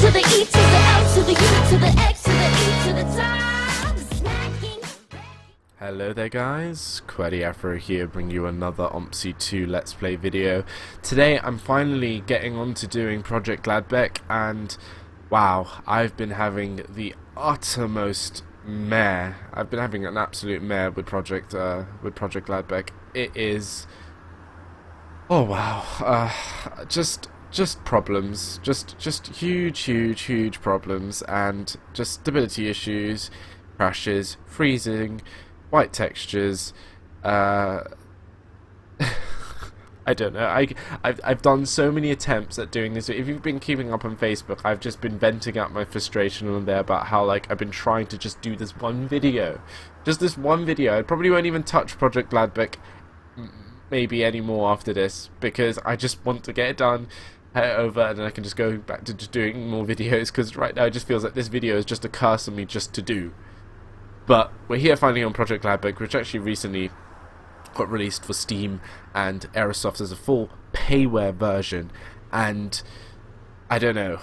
to the E to the L to the U to the X to the E to the top. Smacking. Hello there guys, Qwerty Afro here, bringing you another OMSI 2 Let's Play video. Today I'm finally getting on to doing Projekt Gladbeck, and wow, I've been having the uttermost mare. I've been having an absolute mare with Projekt Gladbeck. It is, oh wow, just problems, just huge problems, and just stability issues, crashes, freezing, white textures. I don't know. I've done so many attempts at doing this. If you've been keeping up on Facebook, I've just been venting out my frustration on there about how, like, I've been trying to just do this one video, just this one video. I probably won't even touch Projekt Gladbeck maybe anymore after this, because I just want to get it done, head it over, and then I can just go back to just doing more videos, because right now it just feels like this video is just a curse on me just to do. But we're here finally on Projekt Gladbeck, which actually recently got released for Steam and Aerosoft as a full payware version. And I don't know,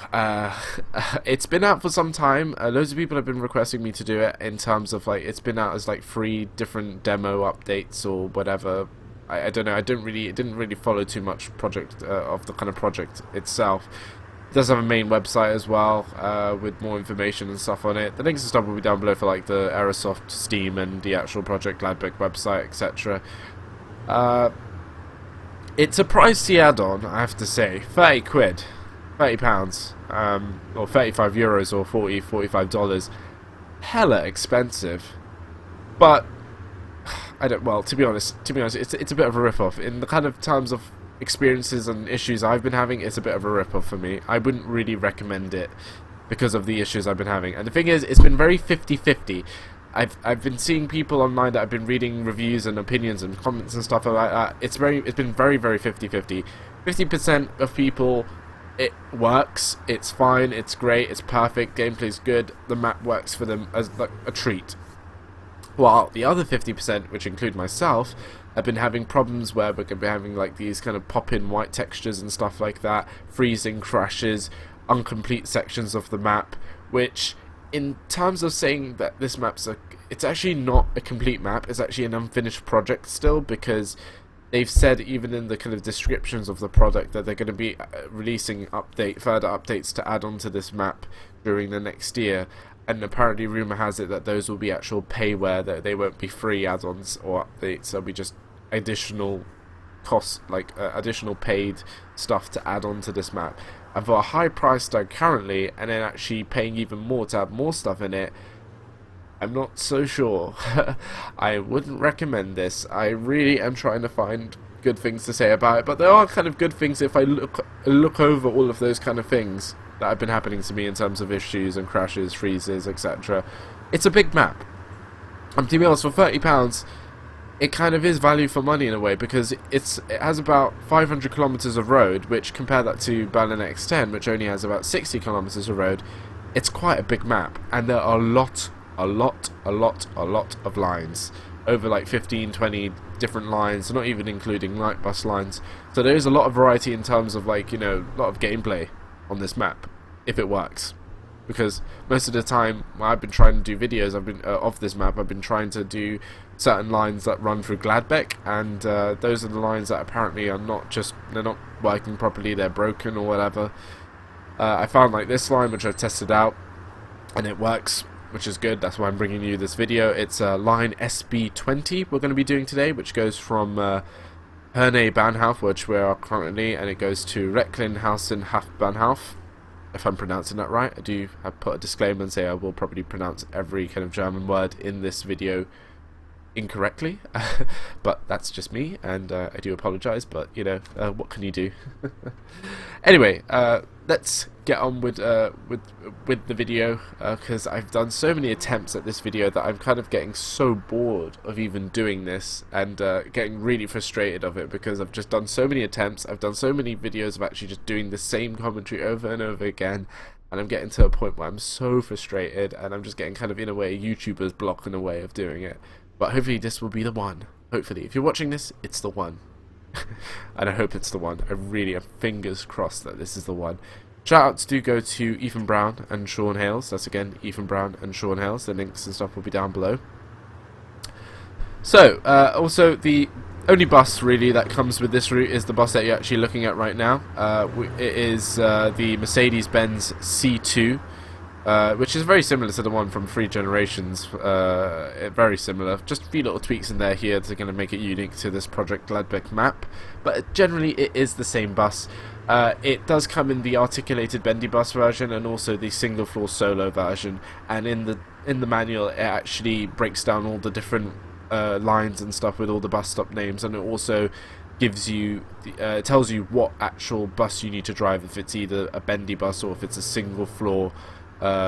it's been out for some time. Loads of people have been requesting me to do it, in terms of, like, it's been out as like 3 different demo updates or whatever. I don't know. It didn't really follow too much project of the kind of project itself. It does have a main website as well, with more information and stuff on it. The links and stuff will be down below for, like, the Aerosoft, Steam, and the actual Projekt Gladbeck website, etc. It's a pricey add-on, I have to say. 30 quid, £30, or 35 euros, or $45. Hella expensive, but I don't. Well, to be honest, it's a bit of a rip-off in the kind of terms of experiences and issues I've been having. It's a bit of a rip-off for me. I wouldn't really recommend it because of the issues I've been having. And the thing is, it's been very 50-50. I've been seeing people online that I've been reading reviews and opinions and comments and stuff like that. It's been very 50-50. 50% of people, it works, it's fine, it's great, it's perfect, gameplay's good, the map works for them as like a treat. While the other 50%, which include myself, have been having problems where we're going to be having, like, these kind of pop-in white textures and stuff like that, freezing, crashes, incomplete sections of the map, which, in terms of saying that this map's it's actually not a complete map, it's actually an unfinished project still, because they've said even in the kind of descriptions of the product that they're going to be releasing further updates to add on to this map during the next year. And apparently rumour has it that those will be actual payware, that they won't be free add-ons or updates. They'll be just additional costs, like additional paid stuff to add on to this map. And for a high price tag currently, and then actually paying even more to have more stuff in it, I'm not so sure. I wouldn't recommend this. I really am trying to find good things to say about it, but there are kind of good things if I look over all of those kind of things that have been happening to me in terms of issues and crashes, freezes, etc. It's a big map. To be honest, for £30, it kind of is value for money in a way, because it has about 500 kilometers of road, which, compare that to Berlin X10, which only has about 60 kilometers of road. It's quite a big map, and there are a lot of lines, over like 15-20 different lines, not even including light bus lines. So there is a lot of variety in terms of, like, you know, a lot of gameplay on this map, if it works. Because most of the time when I've been trying to do videos of this map, I've been trying to do certain lines that run through Gladbeck, and those are the lines that apparently are they're not working properly, they're broken or whatever. I found, like, this line, which I tested out, and it works, which is good. That's why I'm bringing you this video. It's line SB20 we're going to be doing today, which goes from Herne Bahnhof, which we are currently, and it goes to Recklinghausen Hauptbahnhof, if I'm pronouncing that right. I do have put a disclaimer and say I will probably pronounce every kind of German word in this video incorrectly, but that's just me, and I do apologise, but, you know, what can you do? Anyway, let's get on with the video, because I've done so many attempts at this video that I'm kind of getting so bored of even doing this, and getting really frustrated of it, because I've just done so many attempts. I've done so many videos of actually just doing the same commentary over and over again, and I'm getting to a point where I'm so frustrated, and I'm just getting kind of, in a way, YouTubers blocking a way of doing it. But hopefully this will be the one. Hopefully, if you're watching this, it's the one. And I hope it's the one. I really have fingers crossed that this is the one. Shoutouts do go to Ethan Brown and Sean Hales. That's again Ethan Brown and Sean Hales. The links and stuff will be down below. So, also the only bus really that comes with this route is the bus that you're actually looking at right now. It is the Mercedes-Benz C2, which is very similar to the one from 3 Generations. Very similar, just a few little tweaks in there here that are going to make it unique to this Projekt Gladbeck map, but generally it is the same bus. It does come in the articulated bendy bus version and also the single floor solo version, and in the manual it actually breaks down all the different lines and stuff with all the bus stop names, and it also gives you tells you what actual bus you need to drive, if it's either a bendy bus or if it's a single floor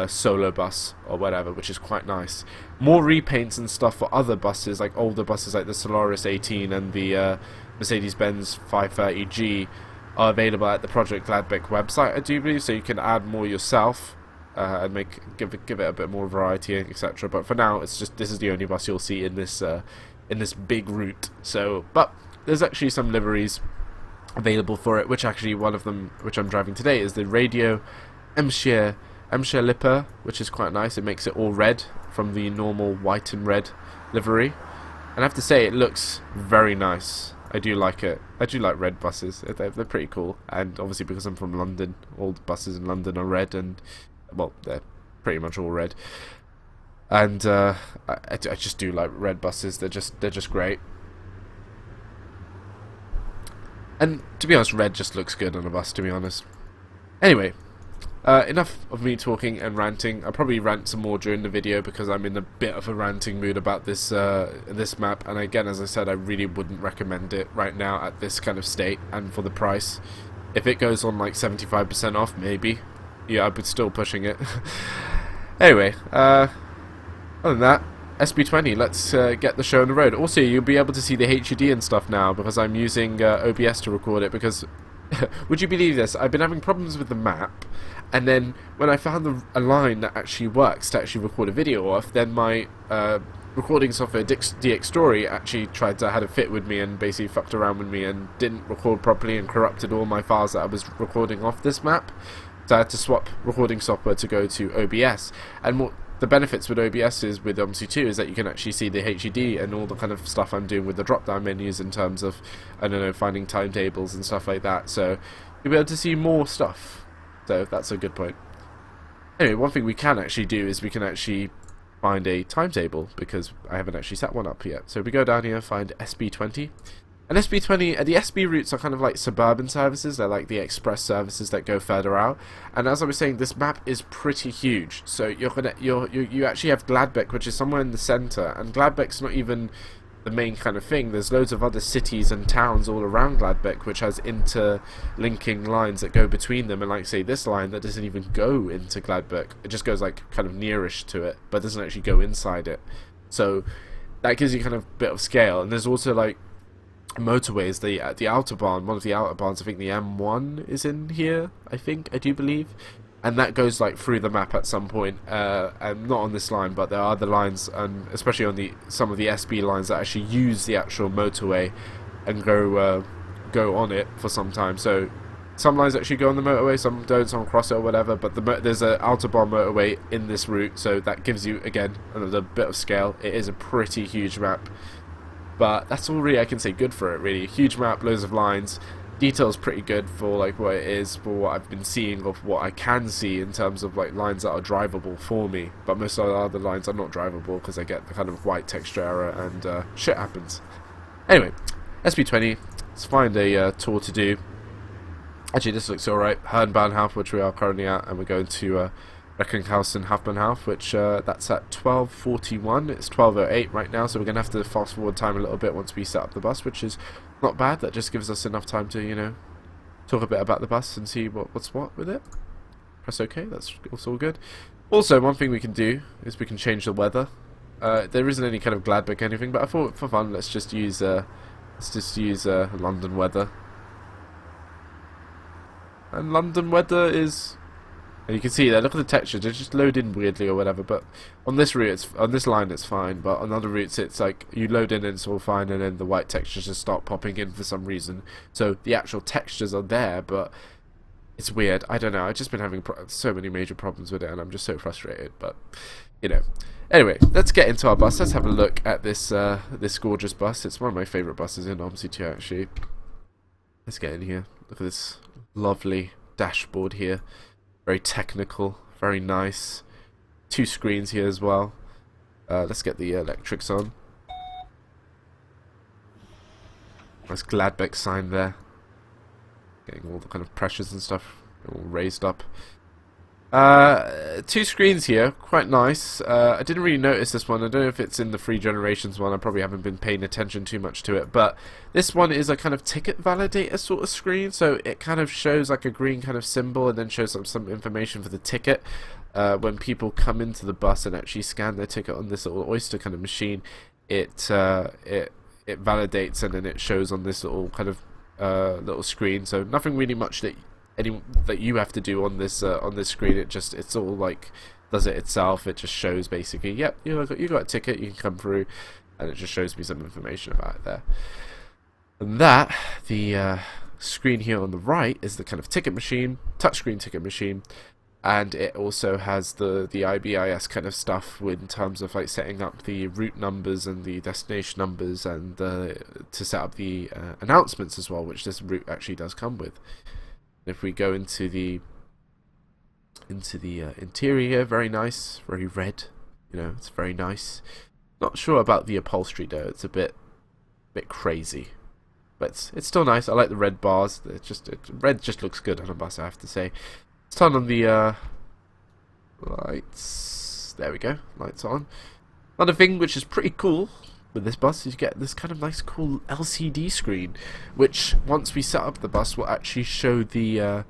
solo bus or whatever, which is quite nice. More repaints and stuff for other buses, like older buses like the Solaris 18 and the Mercedes-Benz 530G, are available at the Projekt Gladbeck website, I do believe, so you can add more yourself and give it a bit more variety, etc. But for now, it's just this is the only bus you'll see in this big route. So, but there's actually some liveries available for it, which actually one of them, which I'm driving today, is the Radio OMSI Lipper, which is quite nice. It makes it all red from the normal white and red livery, and I have to say it looks very nice. I do like it. I do like red buses. They're pretty cool, and obviously because I'm from London, all the buses in London are red, and well, they're pretty much all red. And I just do like red buses. They're just great. And to be honest, red just looks good on a bus, to be honest. Anyway, enough of me talking and ranting. I'll probably rant some more during the video because I'm in a bit of a ranting mood about this this map. And again, as I said, I really wouldn't recommend it right now at this kind of state and for the price. If it goes on like 75% off, maybe. Yeah, I'd be still pushing it. Anyway, other than that, SB20, let's get the show on the road. Also, you'll be able to see the HUD and stuff now because I'm using OBS to record it, because would you believe this? I've been having problems with the map, and then when I found a line that actually works to actually record a video off, then my recording software DxStory actually tried to had a fit with me and basically fucked around with me and didn't record properly and corrupted all my files that I was recording off this map. So I had to swap recording software to go to OBS. And what the benefits with OBS is with OMSI 2 is that you can actually see the HUD and all the kind of stuff I'm doing with the drop down menus in terms of, I don't know, finding timetables and stuff like that. So you'll be able to see more stuff. So that's a good point. Anyway, one thing we can actually do is we can actually find a timetable, because I haven't actually set one up yet. So we go down here, find SB20. And SB20, the SB routes are kind of like suburban services. They're like the express services that go further out. And as I was saying, this map is pretty huge. So you actually have Gladbeck, which is somewhere in the center. And Gladbeck's not even the main kind of thing. There's loads of other cities and towns all around Gladbeck, which has interlinking lines that go between them. And like say this line that doesn't even go into Gladbeck. It just goes like kind of nearish to it, but doesn't actually go inside it. So that gives you kind of a bit of scale. And there's also like motorways, the autobahn, one of the autobahns, I think the M1 is in here, I do believe, and that goes like through the map at some point, and not on this line, but there are other lines, and especially on some of the SB lines that actually use the actual motorway and go on it for some time. So some lines actually go on the motorway, some don't, some cross it or whatever, but there's an autobahn motorway in this route, so that gives you again another bit of scale. It is a pretty huge map. But that's all really I can say good for it, really. Huge map, loads of lines. Detail's pretty good for like what it is, for what I've been seeing of what I can see in terms of like lines that are drivable for me. But most of the other lines are not drivable because I get the kind of white texture error and shit happens. Anyway, SB20, let's find a tour to do. Actually, this looks alright. Herrenbahnhof, which we are currently at, and we're going to Recklinghausen Hauptbahnhof, which that's at 12:41. It's 12:08 right now, so we're going to have to fast forward time a little bit once we set up the bus, which is not bad. That just gives us enough time to, you know, talk a bit about the bus and see what's what with it. Press OK, that's also good. Also, one thing we can do is we can change the weather. There isn't any kind of Gladbeck anything, but I thought for fun, let's just use London weather. And London weather is... And you can see there, look at the textures, they just load in weirdly or whatever, but on this route, on this line it's fine, but on other routes it's like, you load in and it's all fine, and then the white textures just start popping in for some reason. So the actual textures are there, but It's weird. I don't know. I've just been having so many major problems with it, and I'm just so frustrated. But you know. Anyway, let's get into our bus. Let's have a look at this this gorgeous bus. It's one of my favourite buses in OMSI too, actually. Let's get in here. Look at this lovely dashboard here. Very technical. Very nice. 2 screens here as well. Let's get the electrics on. Nice Gladbeck sign there. Getting all the kind of pressures and stuff all raised up. 2 screens here, quite nice. I didn't really notice this one. I don't know if it's in the Free Generations one. I probably haven't been paying attention too much to it. But this one is a kind of ticket validator sort of screen. So it kind of shows like a green kind of symbol and then shows some information for the ticket. When people come into the bus and actually scan their ticket on this little Oyster kind of machine, it validates and then it shows on this little kind of little screen. So nothing really much that you have to do on this screen. It's all like does it itself. It just shows basically, yep, you got a ticket, you can come through, and it just shows me some information about it there. And that the screen here on the right is the kind of ticket machine, touchscreen ticket machine. And it also has the IBIS kind of stuff in terms of like setting up the route numbers and the destination numbers and to set up the announcements as well, which this route actually does come with. If we go into the interior, very nice, very red. You know, it's very nice. Not sure about the upholstery though; it's a bit crazy, but it's still nice. I like the red bars. Red just looks good on a bus, I have to say. Let's turn on the lights. There we go, lights on. Another thing which is pretty cool with this bus is you get this kind of nice cool LCD screen, which once we set up the bus will actually show the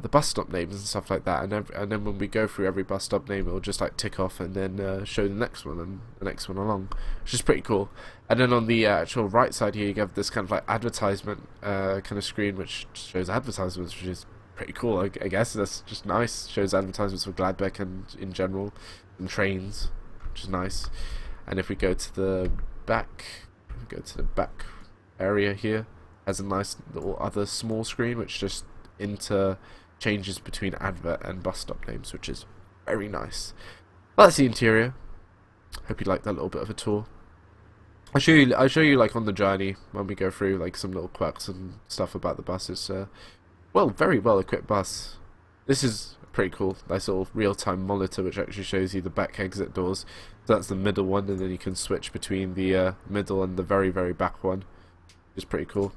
bus stop names and stuff like that, and then when we go through every bus stop name, it will just like tick off and then show the next one and the next one along, which is pretty cool. And then on the actual right side here, you have this kind of like advertisement kind of screen, which shows advertisements, which is pretty cool. I guess that's just nice. Shows advertisements for Gladbeck and in general, and trains, which is nice. And if we go to the back, area here, has a nice little other small screen which just interchanges between advert and bus stop names, which is very nice. Well, that's the interior. Hope you like that little bit of a tour. I'll show you like on the journey when we go through like some little quirks and stuff about the bus. It's well, very well equipped bus. This is pretty cool. Nice little real-time monitor which actually shows you the back exit doors. So that's the middle one, and then you can switch between the middle and the very back one, which is pretty cool.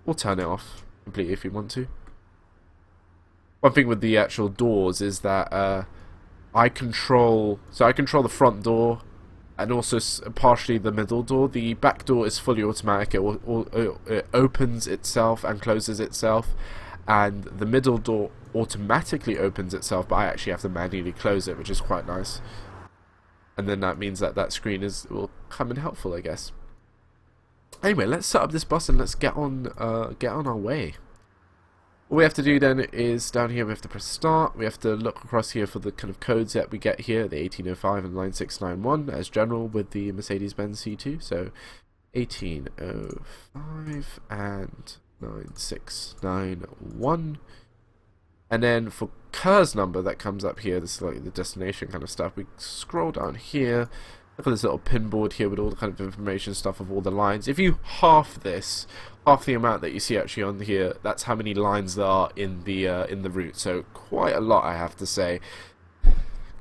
Or turn it off completely if you want to. One thing with the actual doors is that I control the front door and also partially the middle door. The back door is fully automatic. It opens itself and closes itself, and the middle door automatically opens itself, but I actually have to manually close it, which is quite nice. And then that means that screen will come in helpful, I guess. Anyway, let's set up this bus and let's get on our way. All we have to do then is down here we have to press start. We have to look across here for the kind of codes that we get here, the 1805 and 9691 as general with the Mercedes-Benz C2. So 1805 and 9691. And then for Kerr's number that comes up here, this is like the destination kind of stuff. We scroll down here. Look at this little pin board here with all the kind of information stuff of all the lines. If you half the amount that you see actually on here, that's how many lines there are in the route. So quite a lot, I have to say.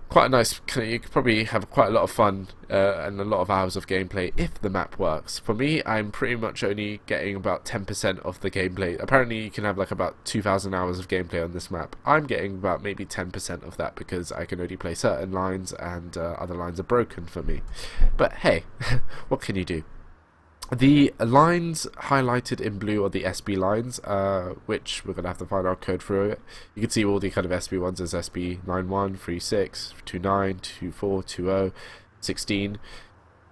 Quite a nice. You could probably have quite a lot of fun and a lot of hours of gameplay if the map works. For me, I'm pretty much only getting about 10% of the gameplay. Apparently, you can have like about 2,000 hours of gameplay on this map. I'm getting about maybe 10% of that because I can only play certain lines and other lines are broken for me. But hey, what can you do? The lines highlighted in blue are the SB lines, which we're going to have to find our code through it. You can see all the kind of SB ones as SB91, 36, 29, 24, 20, 16.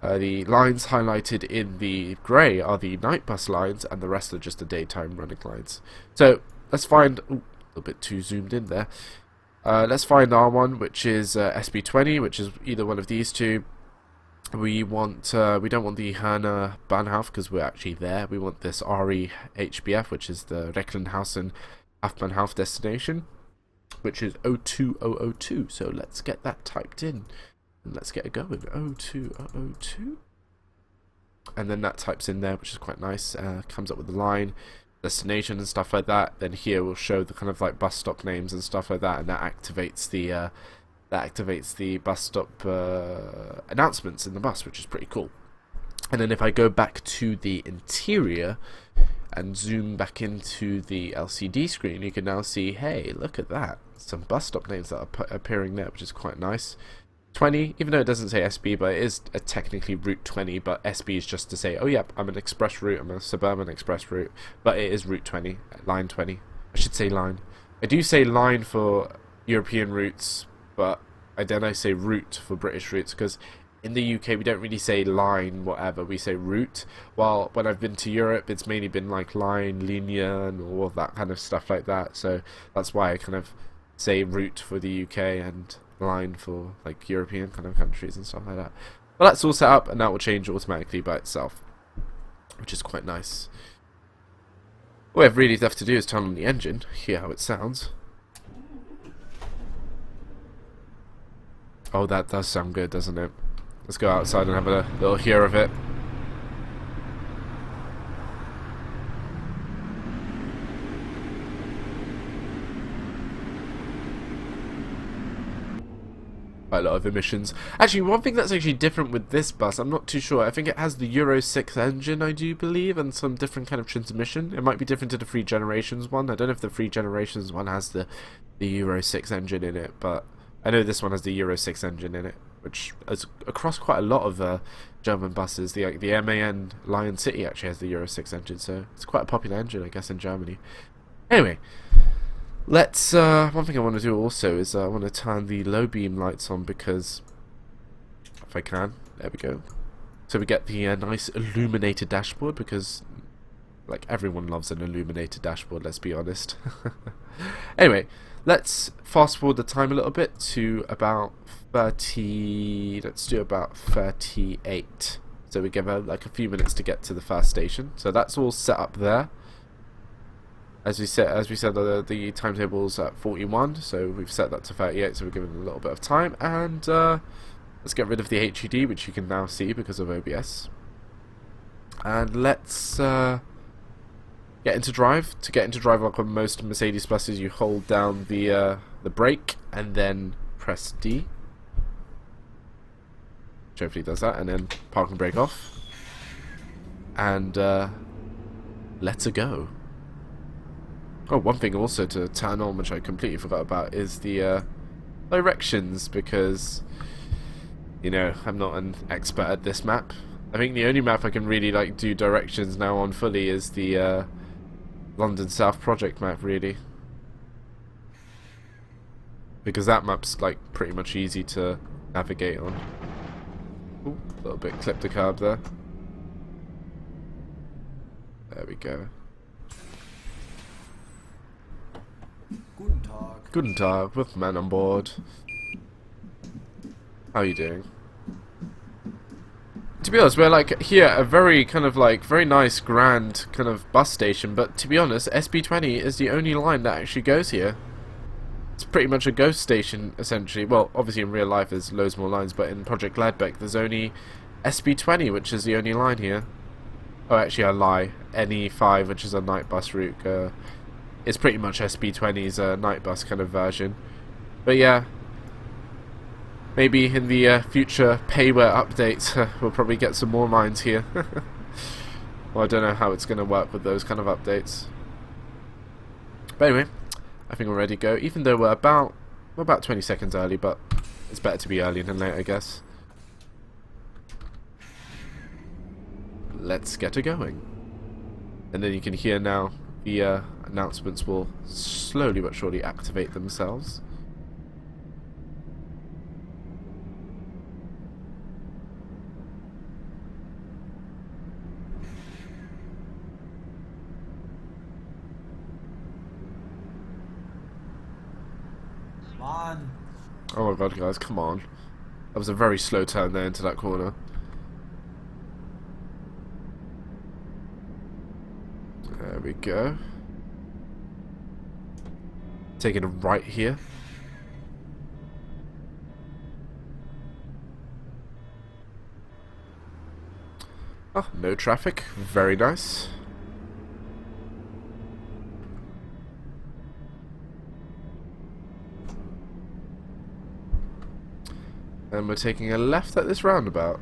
The lines highlighted in the grey are the night bus lines, and the rest are just the daytime running lines. So let's find... Ooh, a little bit too zoomed in there. Let's find our one, which is SB20, which is either one of these two. We don't want the Herne Bahnhof because we're actually there. We want this RE HBF, which is the Recklinghausen half destination, which is 02002. So let's get that typed in and let's get it going. 02002. And then that types in there, which is quite nice. Comes up with the line, destination and stuff like that. Then here we'll show the kind of like bus stop names and stuff like that, and that activates the bus stop announcements in the bus, which is pretty cool. And then if I go back to the interior and zoom back into the LCD screen, you can now see, hey, look at that, some bus stop names that are appearing there, which is quite nice. 20, even though it doesn't say SB, but it is technically Route 20, but SB is just to say, oh yep, I'm an express route, I'm a suburban express route, but it is Route 20, line 20. I should say line. I do say line for European routes, but I say route for British routes, because in the UK we don't really say line whatever, we say route, while when I've been to Europe it's mainly been like line, linear and all of that kind of stuff like that, so that's why I kind of say route for the UK and line for like European kind of countries and stuff like that. But that's all set up and that will change automatically by itself, which is quite nice. All I've really left to do is turn on the engine, hear how it sounds. Oh, that does sound good, doesn't it? Let's go outside and have a little hear of it. Quite a lot of emissions. Actually, one thing that's actually different with this bus, I'm not too sure. I think it has the Euro 6 engine, I do believe, and some different kind of transmission. It might be different to the 3 Generations one. I don't know if the 3 Generations one has the Euro 6 engine in it, but I know this one has the Euro 6 engine in it, which is across quite a lot of German buses. The MAN Lion City actually has the Euro 6 engine, so it's quite a popular engine, I guess, in Germany. Anyway, let's. One thing I want to do also is I want to turn the low beam lights on, because if I can, there we go. So we get the nice illuminated dashboard, because like everyone loves an illuminated dashboard. Let's be honest. Anyway. Let's fast forward the time a little bit to about 30, let's do about 38. So we give her like a few minutes to get to the first station. So that's all set up there. As we said, the timetable's at 41, so we've set that to 38, so we're giving a little bit of time. And let's get rid of the HUD, which you can now see because of OBS. And let's get into drive. To get into drive, like on most Mercedes buses, you hold down the brake and then press D, which hopefully does that, and then park and brake off, and let's go. Oh, one thing also to turn on, which I completely forgot about, is the directions, because you know I'm not an expert at this map. I think the only map I can really like do directions now on fully is the London South project map, really, because that map's like pretty much easy to navigate on. Ooh, a little bit clipped the curb there. There we go. Guten Tag. Guten Tag, with man on board. How are you doing? To be honest, we're like here a very kind of like very nice grand kind of bus station, but to be honest, SB20 is the only line that actually goes here. It's pretty much a ghost station essentially. Well, obviously in real life there's loads more lines, but in Projekt Gladbeck there's only SB20, which is the only line here. Oh, actually I lie. NE5, which is a night bus route, is pretty much SB20's night bus kind of version. But yeah, maybe in the future payware updates we'll probably get some more lines here. Well, I don't know how it's going to work with those kind of updates. But anyway, I think we're ready to go, even though we're about 20 seconds early, but it's better to be early than late, I guess. Let's get it going. And then you can hear now the announcements will slowly but surely activate themselves. Man. Oh my god, guys, come on. That was a very slow turn there into that corner. There we go. Taking a right here. Oh, no traffic. Very nice. And we're taking a left at this roundabout.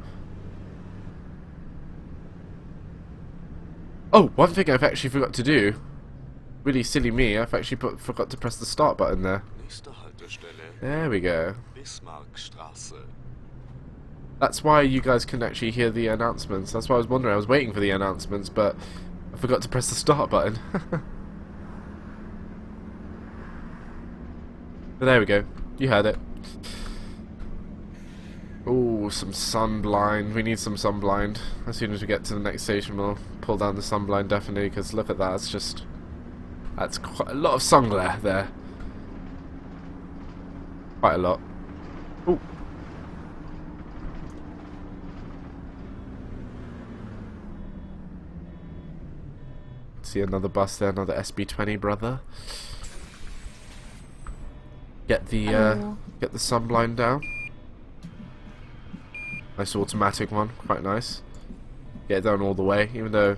Oh, one thing I've actually forgot to do. Really silly me, I've actually forgot to press the start button there. There we go. That's why you guys can actually hear the announcements. That's why I was wondering. I was waiting for the announcements, but I forgot to press the start button. But there we go. You heard it. Ooh, some sunblind. We need some sunblind. As soon as we get to the next station, we'll pull down the sunblind definitely, because look at that. It's just... That's quite a lot of sun glare there. Quite a lot. Ooh. See another bus there, another SB20 brother. Get the sunblind down. Nice automatic one, quite nice. Get it down all the way, even though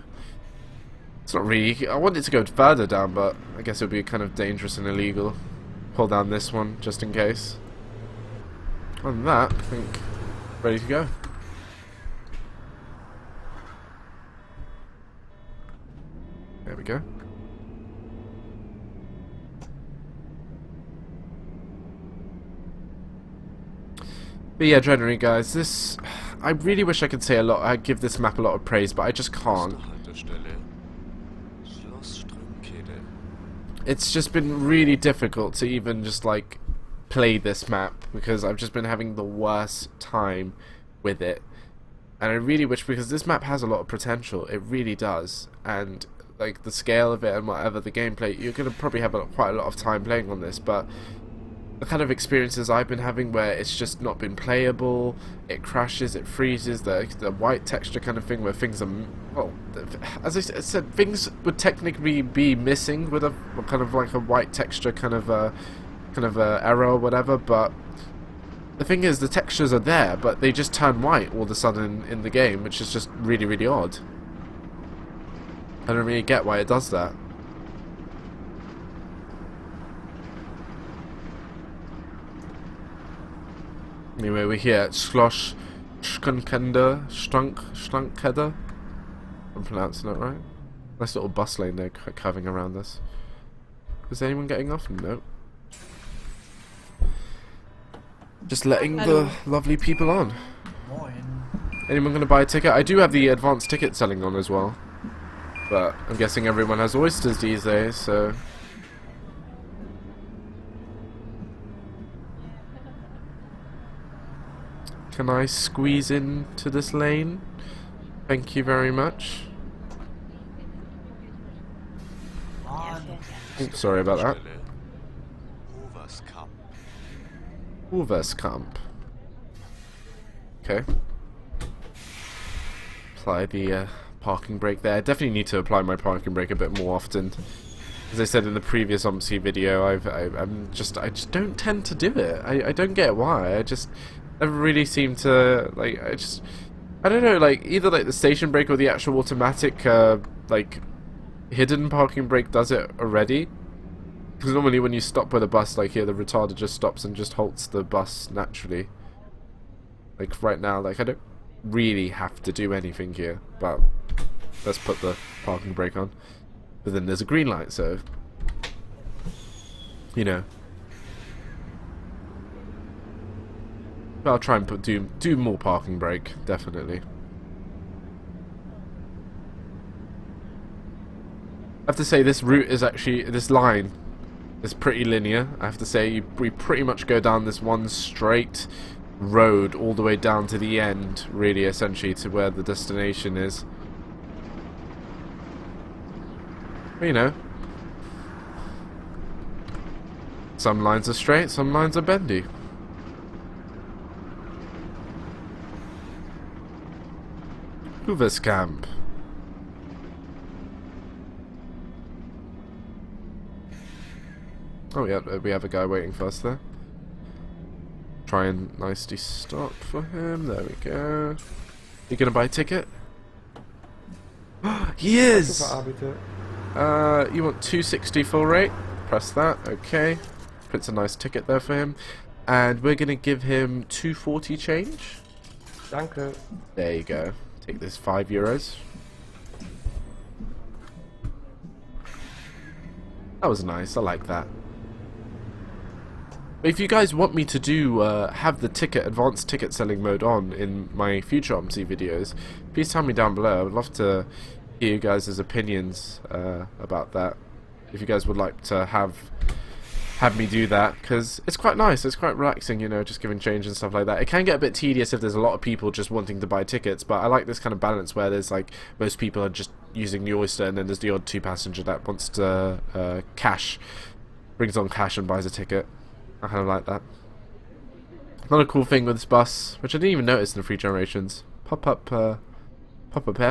it's not really... I want it to go further down, but I guess it would be kind of dangerous and illegal. Pull down this one, just in case. Other than that, I think ready to go. There we go. But yeah, generally guys, this... I really wish I could say a lot, I'd give this map a lot of praise, but I just can't. It's just been really difficult to even just like play this map, because I've just been having the worst time with it. And I really wish, because this map has a lot of potential, it really does, and like the scale of it and whatever, the gameplay, you're going to probably have quite a lot of time playing on this, but the kind of experiences I've been having where it's just not been playable, it crashes, it freezes, the white texture kind of thing where things are, well, as I said, things would technically be missing with a kind of like a white texture kind of error or whatever, but the thing is the textures are there, but they just turn white all of a sudden in the game, which is just really, really odd. I don't really get why it does that. Anyway, we're here at Schloss Strunkhede. I'm pronouncing it right. Nice little bus lane there curving around us. Is anyone getting off? No. Just letting the lovely people on. Moin. Anyone going to buy a ticket? I do have the advanced ticket selling on as well. But I'm guessing everyone has oysters these days, so... Can I squeeze into this lane? Thank you very much. Oops, sorry about that. Overskamp. Okay. Apply the parking brake there. I definitely need to apply my parking brake a bit more often. As I said in the previous OMSI video, I just don't tend to do it. I don't get why. I never really seem to, like, I don't know, like, either like the station brake or the actual automatic like hidden parking brake does it already. Because normally when you stop with a bus like here, the retarder just stops and just halts the bus naturally. Like right now, like I don't really have to do anything here, but let's put the parking brake on. But then there's a green light, so you know. I'll try and do more parking brake, definitely. I have to say this route is actually, this line is pretty linear. I have to say we pretty much go down this one straight road all the way down to the end, really, essentially to where the destination is. But, you know, some lines are straight, some lines are bendy. Overskamp. Oh yeah, we have a guy waiting for us there. Try and nicely stop for him. There we go. You gonna buy a ticket? He is! You want 260 full rate? Press that, okay. Puts a nice ticket there for him. And we're gonna give him 240 change. Danke. There you go. Take this €5. That was nice, I like that. If you guys want me to do have the advanced ticket selling mode on in my future OMSI videos, please tell me down below. I would love to hear you guys' opinions about that. If you guys would like to have me do that, because it's quite nice, it's quite relaxing, you know, just giving change and stuff like that. It can get a bit tedious if there's a lot of people just wanting to buy tickets, but I like this kind of balance where there's like most people are just using the Oyster, and then there's the odd 2 passenger that wants to brings on cash and buys a ticket. I kind of like that. Another cool thing with this bus, which I didn't even notice in the 3 generations, pop-up air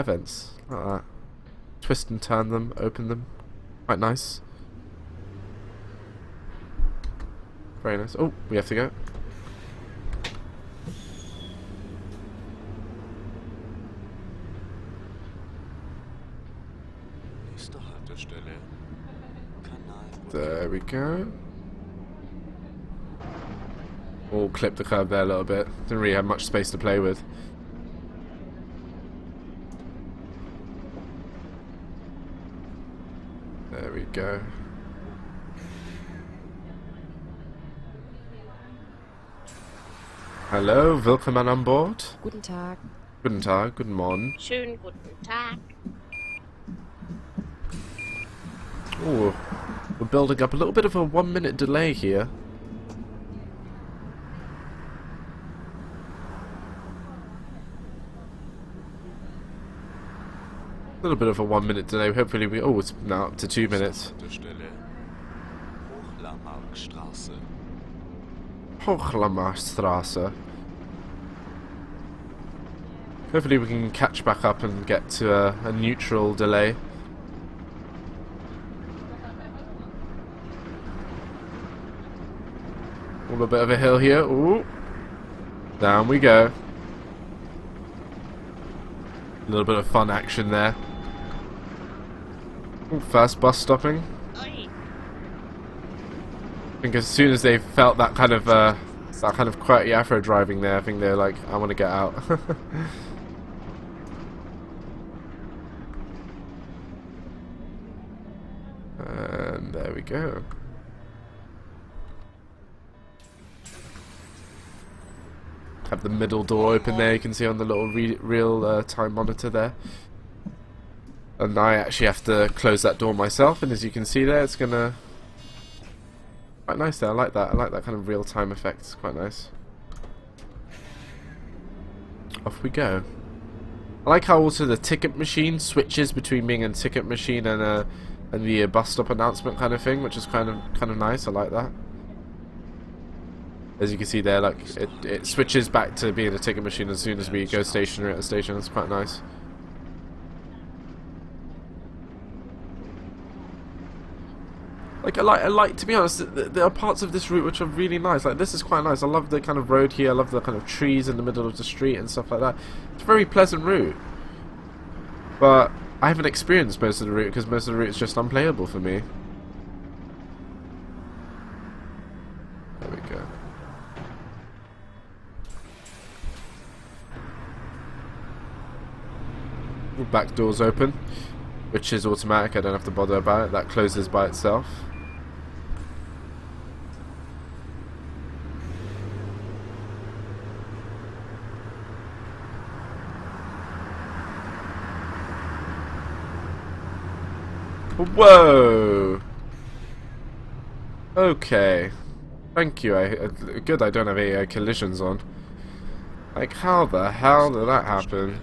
vents like that. Twist and turn them, open them, quite nice. Very nice. Oh, we have to go. There we go. We'll clip the curb there a little bit. Didn't really have much space to play with. There we go. Hallo, willkommen an Bord. Guten Tag. Guten Tag, guten Morgen. Schönen guten Tag. Oh, we're building up a little bit of a 1-minute delay here. A little bit of a 1-minute delay. Hopefully we... Oh, it's now up to 2 minutes. Hochlammerstraße. Hopefully we can catch back up and get to a neutral delay. A little bit of a hill here. Ooh. Down we go. A little bit of fun action there. Ooh, first bus stopping. I think as soon as they felt that kind of Qwerty Afro driving there, I think they're like, I want to get out. And there we go. Have the middle door open there, you can see on the little real time monitor there. And I actually have to close that door myself, and as you can see there, it's gonna... Quite nice there, I like that kind of real time effect, it's quite nice. Off we go. I like how also the ticket machine switches between being a ticket machine and the bus stop announcement kind of thing, which is kind of nice, I like that. As you can see there, like it switches back to being a ticket machine as soon as we go stationary at a station. It's quite nice. Like I like to be honest, there are parts of this route which are really nice. Like this is quite nice. I love the kind of road here. I love the kind of trees in the middle of the street and stuff like that. It's a very pleasant route. But I haven't experienced most of the route because most of the route is just unplayable for me. There we go. Back doors open, which is automatic. I don't have to bother about it. That closes by itself. Whoa. Okay. Thank you. Good. I don't have any collisions on. Like, how the hell did that happen?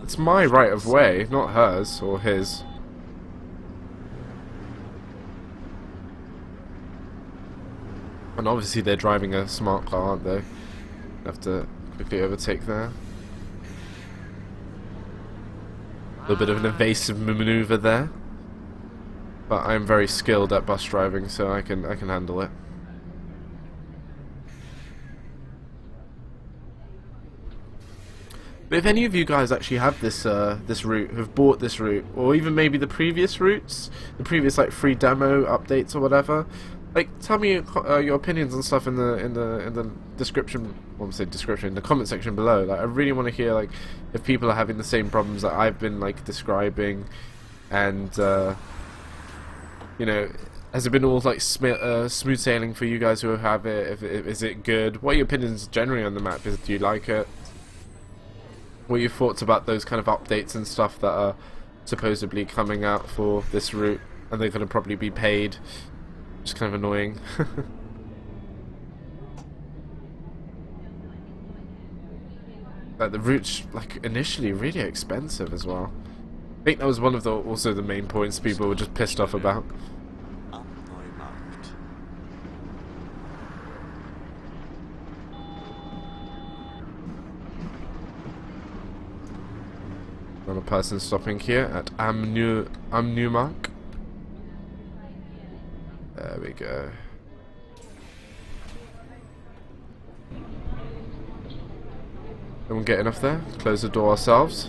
It's my right of way, not hers or his. And obviously they're driving a smart car, aren't they? Have to quickly overtake there. A little bit of an evasive maneuver there. but I'm very skilled at bus driving, so I can handle it. But if any of you guys actually have this this route, have bought this route, or even maybe the previous routes, the previous like free demo updates or whatever, like tell me your opinions and stuff in the description. Well, I'm saying description in the comment section below. Like I really want to hear like if people are having the same problems that I've been like describing, and you know, has it been all like smooth sailing for you guys who have it? Is it good? What are your opinions generally on the map? Do you like it? What are your thoughts about those kind of updates and stuff that are supposedly coming out for this route, and they're going to probably be paid? Just kind of annoying. Like the route's like initially really expensive as well. I think that was one of the also the main points people were just pissed off about. Another person stopping here at Amnumark. There we go. Anyone getting off there? Close the door ourselves.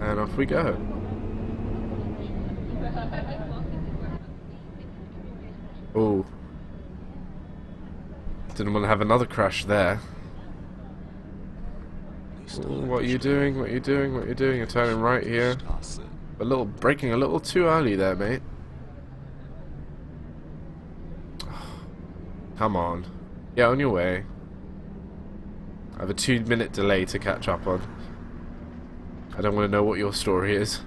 And off we go. Oh. Didn't want to have another crash there. Ooh, what are you doing? What are you doing? What are you doing? You're turning right here. Braking a little too early there, mate. Come on. Yeah, on your way. I have a 2-minute delay to catch up on. I don't want to know what your story is.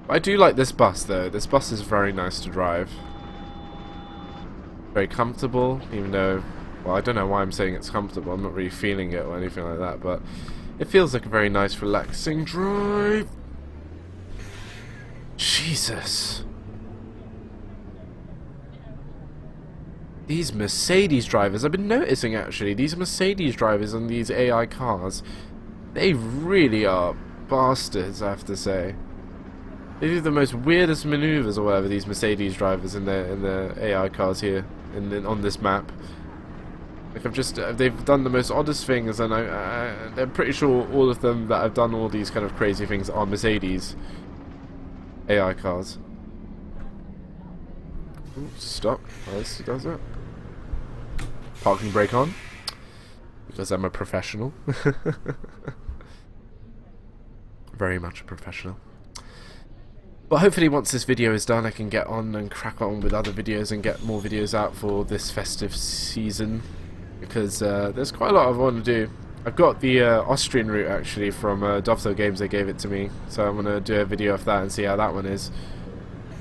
I do like this bus though. This bus is very nice to drive. Very comfortable, even though, well, I don't know why I'm saying it's comfortable. I'm not really feeling it or anything like that, but it feels like a very nice, relaxing drive. Jesus. These Mercedes drivers, I've been noticing actually, these Mercedes drivers on these AI cars, they really are bastards, I have to say. They do the most weirdest maneuvers or whatever, these Mercedes drivers in their AI cars here on this map. Like they've done the most oddest things, and I'm pretty sure all of them that have done all these kind of crazy things are Mercedes AI cars. Ooh, stop. This does it. Parking brake on, because I'm a professional. Very much a professional. But hopefully once this video is done I can get on and crack on with other videos and get more videos out for this festive season, because there's quite a lot I want to do. I've got the Austrian route actually from Dovetail Games, they gave it to me, so I'm going to do a video of that and see how that one is.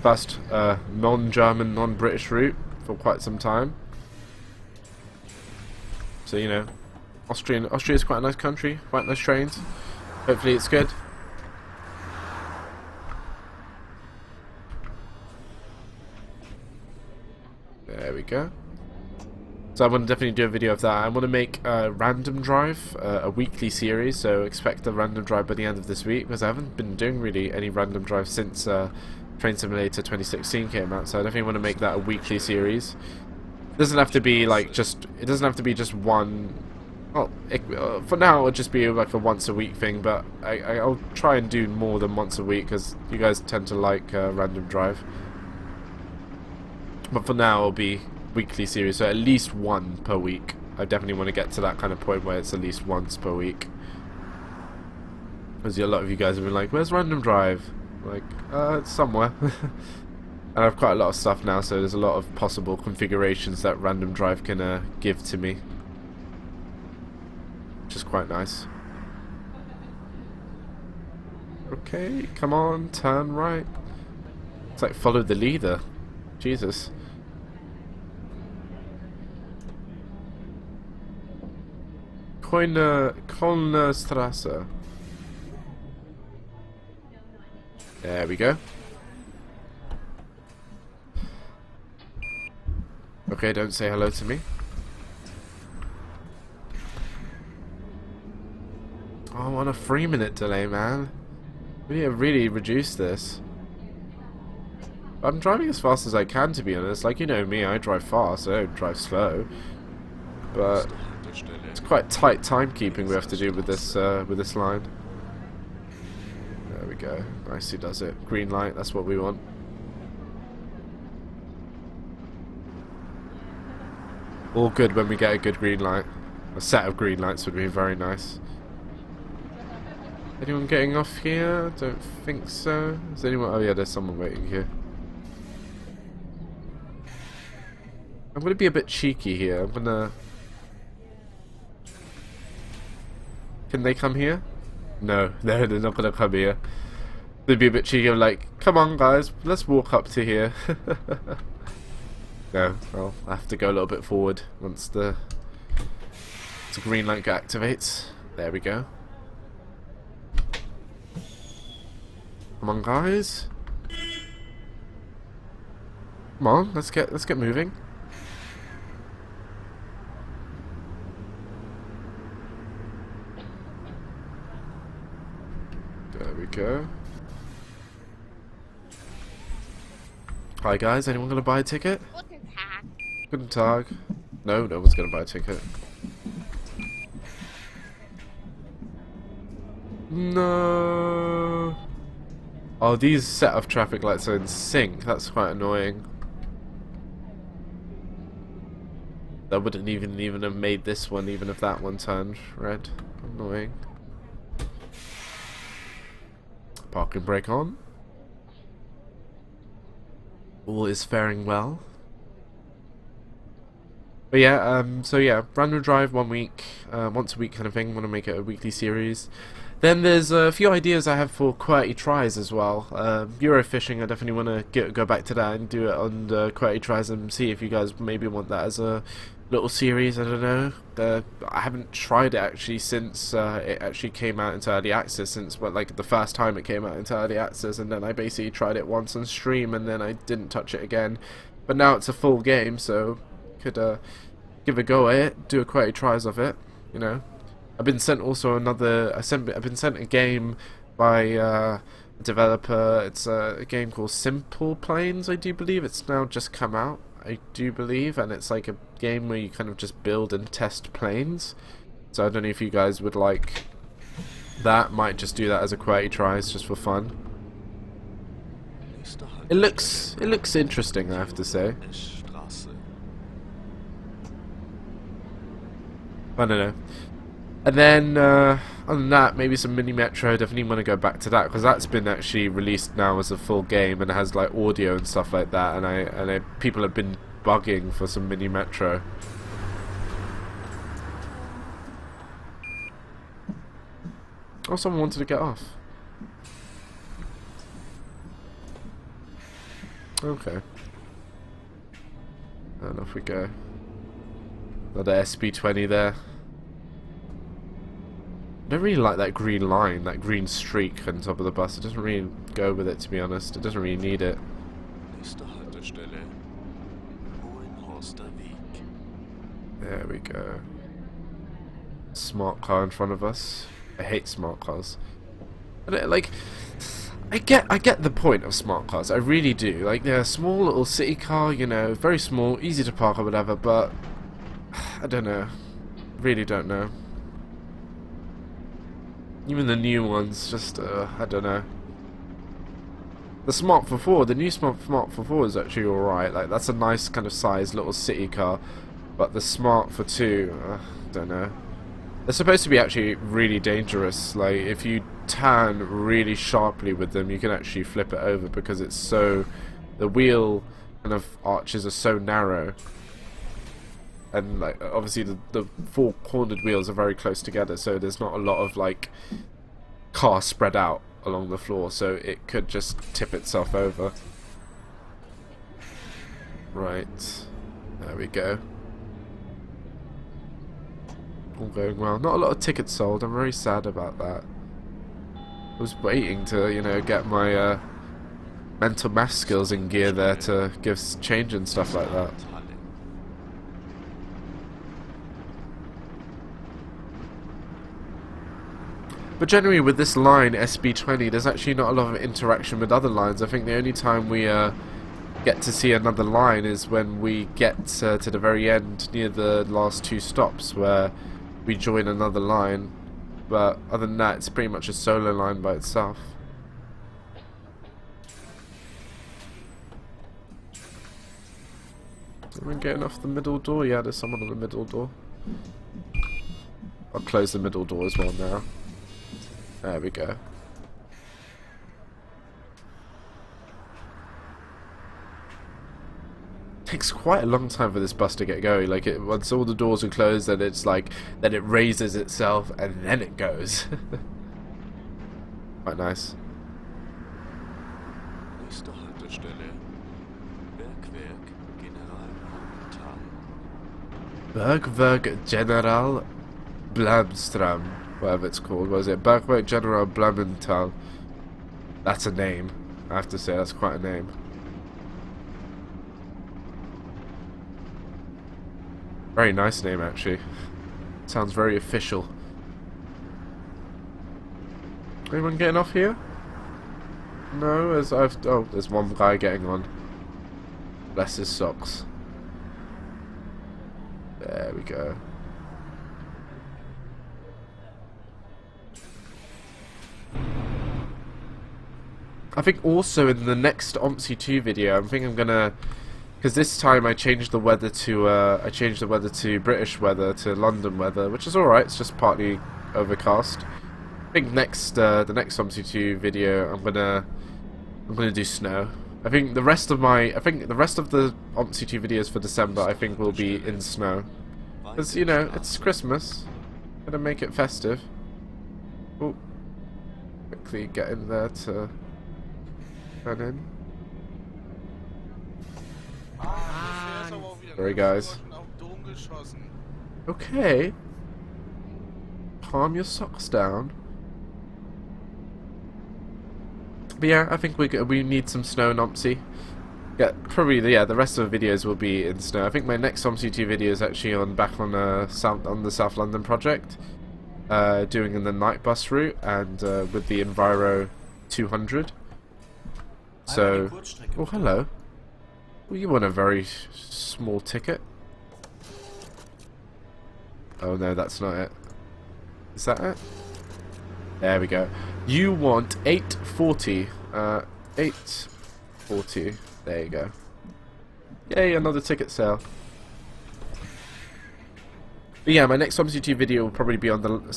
First non-German, non-British route for quite some time. So you know, Austria is quite a nice country, quite nice trains. Hopefully it's good. There we go. So I want to definitely do a video of that. I want to make a random drive, a weekly series, so expect a random drive by the end of this week, because I haven't been doing really any random drives since Train Simulator 2016 came out, so I definitely want to make that a weekly series. It doesn't have to be like just one. Well, for now it'll just be like a once a week thing, but I'll try and do more than once a week, because you guys tend to like random drive. But for now it'll be weekly series, so at least one per week. I definitely want to get to that kind of point where it's at least once per week. Because a lot of you guys have been like, where's random drive? Like, it's somewhere. And I have quite a lot of stuff now, so there's a lot of possible configurations that random drive can give to me, which is quite nice. Okay, come on, turn right. It's like follow the leader. Jesus. Kölnerstrasse. There we go. Okay, don't say hello to me. Oh, I'm on a 3-minute delay, man. We need to really reduce this. I'm driving as fast as I can, to be honest. Like, you know me, I drive fast, I don't drive slow. But it's quite tight timekeeping we have to do with this line. There we go. Nicely does it. Green light, that's what we want. All good when we get a good green light. A set of green lights would be very nice. Anyone getting off here? Don't think so. Is anyone? Oh yeah, there's someone waiting here. I'm gonna be a bit cheeky here. I'm gonna. Can they come here? No, no, they're not gonna come here. They'd be a bit cheeky. I'm like, come on, guys, let's walk up to here. No, I'll have to go a little bit forward once the green light activates. There we go. Come on, guys. Come on, let's get moving. There we go. Hi guys, anyone gonna buy a ticket? Guten Tag. No, no one's gonna buy a ticket. No. Oh, these set of traffic lights are in sync. That's quite annoying. That wouldn't even have made this one, even if that one turned red. Annoying. Parking brake on. All is faring well. But yeah, so yeah, random drive 1 week, once a week kind of thing. Want to make it a weekly series. Then there's a few ideas I have for Qwerty tries as well. Eurofishing, I definitely want to go back to that and do it on the Qwerty tries and see if you guys maybe want that as a little series. I don't know. I haven't tried it actually since it actually came out into early access. Since like the first time it came out into early access, and then I basically tried it once on stream, and then I didn't touch it again. But now it's a full game, so could give a go at it, do a Qwerty tries of it, you know. I've been sent also I've been sent a game by a developer. It's a game called Simple Planes, I do believe. It's now just come out, I do believe, and it's like a game where you kind of just build and test planes. So I don't know if you guys would like that. Might just do that as a Qwerty tries just for fun. It looks interesting, I have to say. I don't know. And then, other than that, maybe some mini Metro. Definitely want to go back to that, because that's been actually released now as a full game and it has like audio and stuff like that. And people have been bugging for some mini Metro. Oh, someone wanted to get off. Okay. And off we go. Another SB20 there. I don't really like that green line, that green streak on top of the bus. It doesn't really go with it, to be honest. It doesn't really need it. There we go. Smart car in front of us. I hate smart cars. I get the point of smart cars. I really do. Like, they're a small little city car, you know, very small, easy to park or whatever, but I don't know. Really don't know. Even the new ones, just, I don't know. The Smart for 4, the new Smart for 4 is actually alright. Like, that's a nice kind of size little city car. But the Smart for 2, don't know. They're supposed to be actually really dangerous. Like, if you turn really sharply with them, you can actually flip it over because it's so... The wheel kind of arches are so narrow. And like obviously the four cornered wheels are very close together, so there's not a lot of like car spread out along the floor, so it could just tip itself over. Right, there we go. All going well. Not a lot of tickets sold. I'm very sad about that. I was waiting to, you know, get my mental math skills in gear there to give change and stuff like that. But generally with this line, SB20, there's actually not a lot of interaction with other lines. I think the only time we get to see another line is when we get to the very end near the last 2 stops where we join another line. But other than that, it's pretty much a solo line by itself. Am I getting off the middle door? Yeah, there's someone on the middle door. I'll close the middle door as well now. There we go. Takes quite a long time for this bus to get going. Like, once all the doors are closed, then it's like, then it raises itself and then it goes. Quite nice. Nächste Haltestelle Bergwerk General Blamstram, whatever it's called. What is it? Bergwerk General Blamenthal. That's a name. I have to say, that's quite a name. Very nice name, actually. Sounds very official. Anyone getting off here? No, oh, there's one guy getting on. Bless his socks. There we go. I think also in the next OMSI 2 video, I think I'm gonna, because this time I changed the weather to British weather, to London weather, which is alright. It's just partly overcast. I think the next OMSI 2 video I'm gonna do snow. I think the rest of the OMSI 2 videos for December I think will be in snow, because you know it's Christmas. Gonna make it festive. Oh, quickly get in there to turn in. Sorry guys. Okay. Calm your socks down. But yeah, I think we need some snow in OMSI. Yeah, probably the rest of the videos will be in snow. I think my next OMSI 2 video is actually on the South London project, doing in the night bus route and with the Enviro 200. So, oh hello. Well, you want a very small ticket? Oh no, that's not it. Is that it? There we go. You want 840. 840. There you go. Yay, another ticket sale. But yeah, my next OMSI 2 video will probably be on the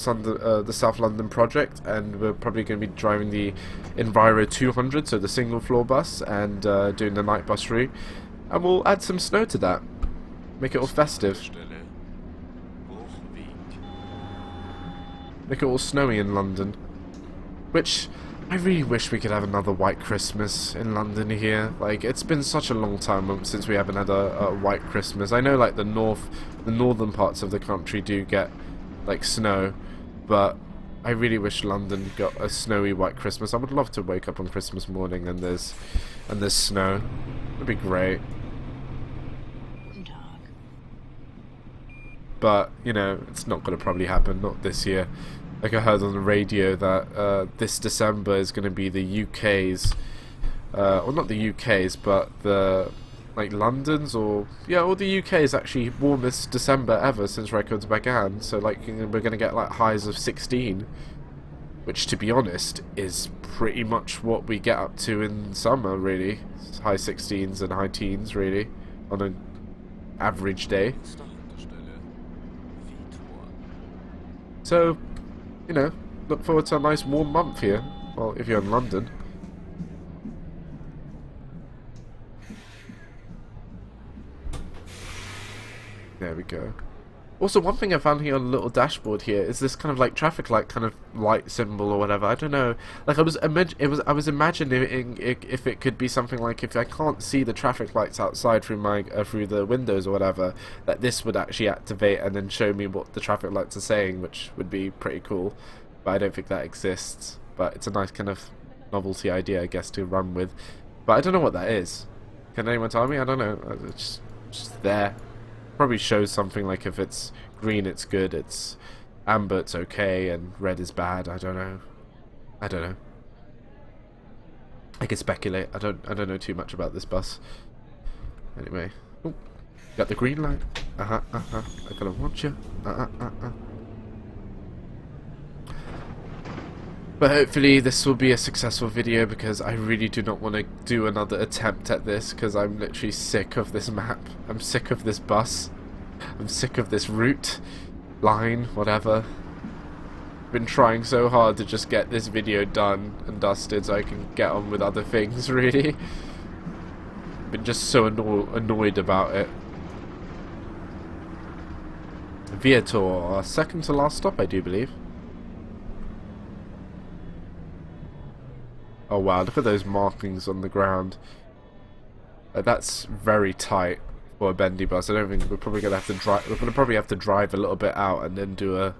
South London project, and we're probably going to be driving the Enviro 200, so the single floor bus, and doing the night bus route. And we'll add some snow to that. Make it all festive. Make it all snowy in London. Which, I really wish we could have another white Christmas in London here. Like, it's been such a long time since we haven't had a white Christmas. I know, like, the northern parts of the country do get, like, snow. But I really wish London got a snowy white Christmas. I would love to wake up on Christmas morning and there's snow. It'd be great. But, you know, it's not going to probably happen, not this year. Like I heard on the radio that this December is going to be the UK's, well not the UK's, but the, like London's or the UK's actually warmest December ever since records began. So like we're going to get like highs of 16, which to be honest is pretty much what we get up to in summer really. It's high 16s and high teens really on an average day. So, you know, look forward to a nice warm month here. Well, if you're in London. There we go. Also, one thing I found here on the little dashboard here is this kind of like traffic light kind of light symbol or whatever. I don't know. Like I was imagining if it could be something like if I can't see the traffic lights outside through my through the windows or whatever, that this would actually activate and then show me what the traffic lights are saying, which would be pretty cool. But I don't think that exists. But it's a nice kind of novelty idea, I guess, to run with. But I don't know what that is. Can anyone tell me? I don't know. It's just there. Probably shows something like if it's green it's good, it's amber it's okay and red is bad. I don't know. I don't know. I can speculate. I don't know too much about this bus. Anyway, ooh, got the green light. I gotta watch you. But hopefully this will be a successful video, because I really do not want to do another attempt at this, because I'm literally sick of this map. I'm sick of this bus. I'm sick of this route, line, whatever. Been trying so hard to just get this video done and dusted so I can get on with other things, really. Been just so annoyed about it. Viator, our second to last stop, I do believe. Oh wow, look at those markings on the ground. That's very tight for a bendy bus. I don't think we're probably gonna have to drive. We're gonna probably have to drive a little bit out and then do a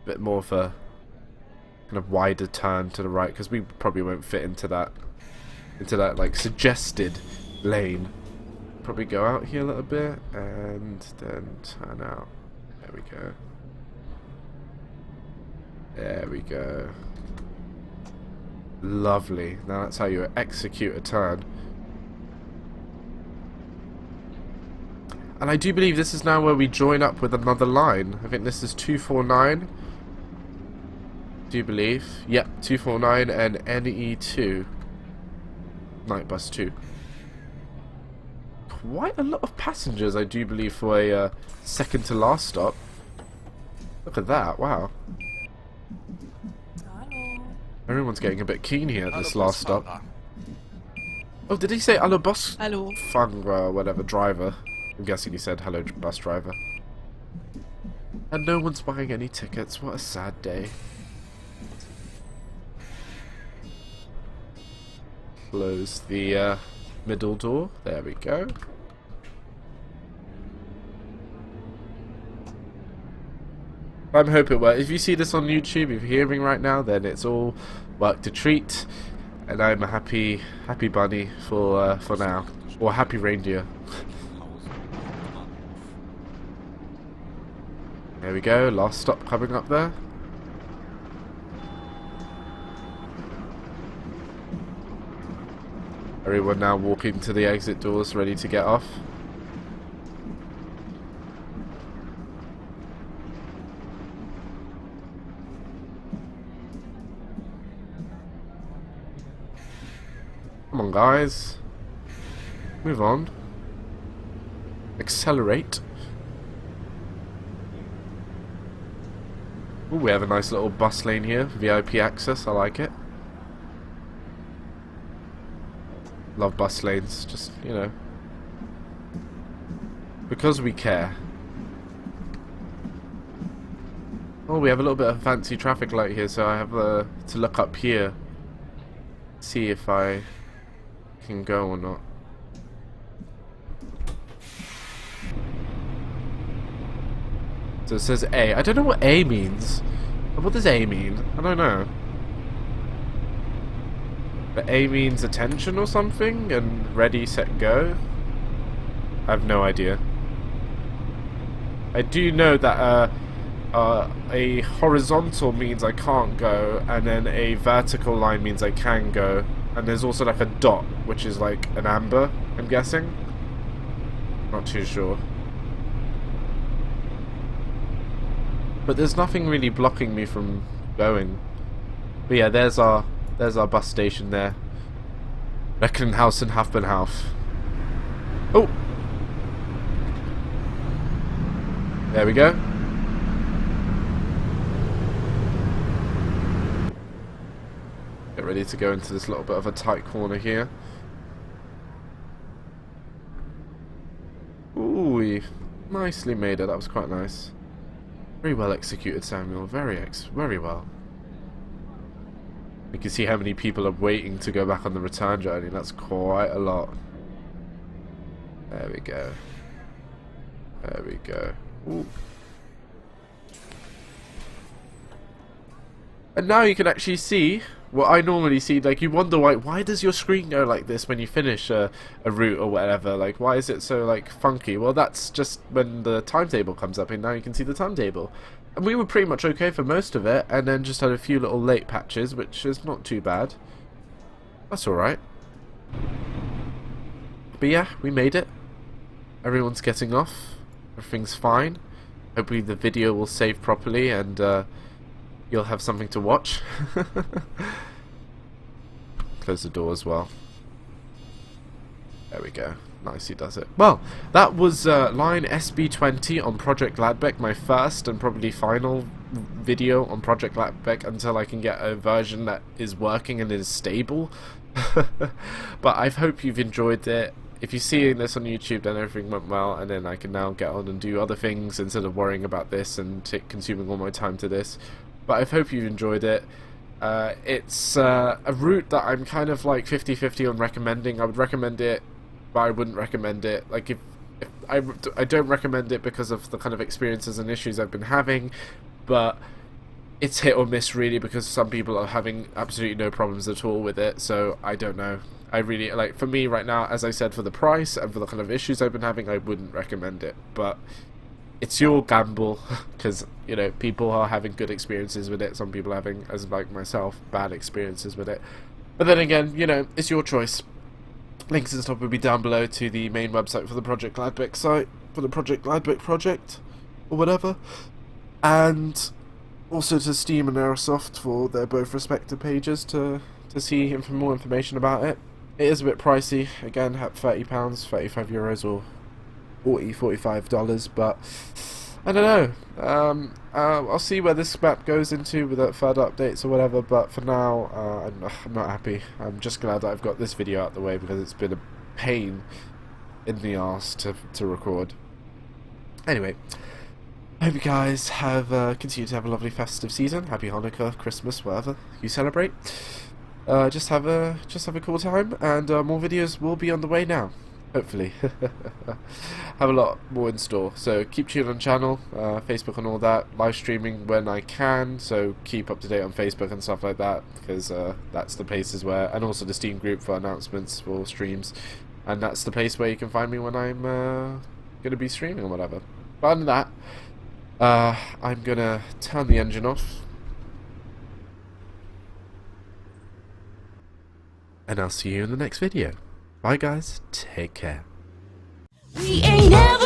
bit more of a kind of wider turn to the right, because we probably won't fit into that like suggested lane. Probably go out here a little bit and then turn out. There we go. There we go. Lovely. Now that's how you execute a turn. And I do believe this is now where we join up with another line. I think this is 249. Do you believe? Yep, 249 and NE2. Night bus 2. Quite a lot of passengers, I do believe, for a second to last stop. Look at that, wow. Everyone's getting a bit keen here at this last stop. Oh, did he say hello bus? Hello. Fun, whatever, driver. I'm guessing he said hello bus driver. And no one's buying any tickets. What a sad day. Close the middle door. There we go. I'm hoping it works. If you see this on YouTube, if you're hearing right now, then it's all worked a treat, and I'm a happy bunny for now, or happy reindeer. There we go. Last stop coming up there. Everyone now walking to the exit doors, ready to get off. Come on, guys. Move on. Accelerate. Ooh, we have a nice little bus lane here. VIP access. I like it. Love bus lanes. Just, you know, because we care. Oh, we have a little bit of fancy traffic light here, so I have to look up here. See if I can go or not. So it says A. I don't know what A means. What does A mean? I don't know. But A means attention or something, and ready, set, go? I have no idea. I do know that a horizontal means I can't go, and then a vertical line means I can go. And there's also like a dot, which is like an amber, I'm guessing. Not too sure. But there's nothing really blocking me from going. But yeah, there's our bus station there. Recklinghausen Hafbenhauf. Oh! There we go. Get ready to go into this little bit of a tight corner here. Ooh, nicely made it. That was quite nice. Very well executed, Samuel. Very well. You can see how many people are waiting to go back on the return journey. That's quite a lot. There we go. There we go. Ooh. And now you can actually see what I normally see, like, you wonder why does your screen go like this when you finish a route or whatever, like, why is it so, like, funky? Well, that's just when the timetable comes up, and now you can see the timetable. And we were pretty much okay for most of it, and then just had a few little late patches, which is not too bad. That's alright. But yeah, we made it. Everyone's getting off. Everything's fine. Hopefully the video will save properly, and you'll have something to watch. Close the door as well. There we go. Nicely does it. Well, that was line SB20 on Projekt Gladbeck, my first and probably final video on Projekt Gladbeck until I can get a version that is working and is stable. But I hope you've enjoyed it. If you're seeing this on YouTube, then everything went well, and then I can now get on and do other things instead of worrying about this and consuming all my time to this. But I hope you've enjoyed it. It's a route that I'm kind of like 50-50 on recommending. I would recommend it, but I wouldn't recommend it. Like, if I don't recommend it because of the kind of experiences and issues I've been having, but it's hit or miss really, because some people are having absolutely no problems at all with it. So I don't know. I really, like, for me right now, as I said, for the price and for the kind of issues I've been having, I wouldn't recommend it. But it's your gamble, because, you know, people are having good experiences with it. Some people are having, as like myself, bad experiences with it. But then again, you know, it's your choice. Links and stuff will be down below to the main website for the Projekt Gladbeck site, for the Projekt Gladbeck project, or whatever. And also to Steam and Airsoft for their both respective pages to see more information about it. It is a bit pricey, again, at £30, €35 or $45, but I don't know. I'll see where this map goes into with further updates or whatever, but for now, I'm not happy. I'm just glad that I've got this video out the way, because it's been a pain in the arse to record. Anyway, I hope you guys have continue to have a lovely festive season. Happy Hanukkah, Christmas, whatever you celebrate. Just have a cool time, and more videos will be on the way now. Hopefully. Have a lot more in store, so keep tuned on channel, Facebook and all that, live streaming when I can, so keep up to date on Facebook and stuff like that, because that's the places where, and also the Steam group for announcements for streams, and that's the place where you can find me when I'm going to be streaming or whatever. But other than that, I'm going to turn the engine off, and I'll see you in the next video. Bye guys, take care. We ain't never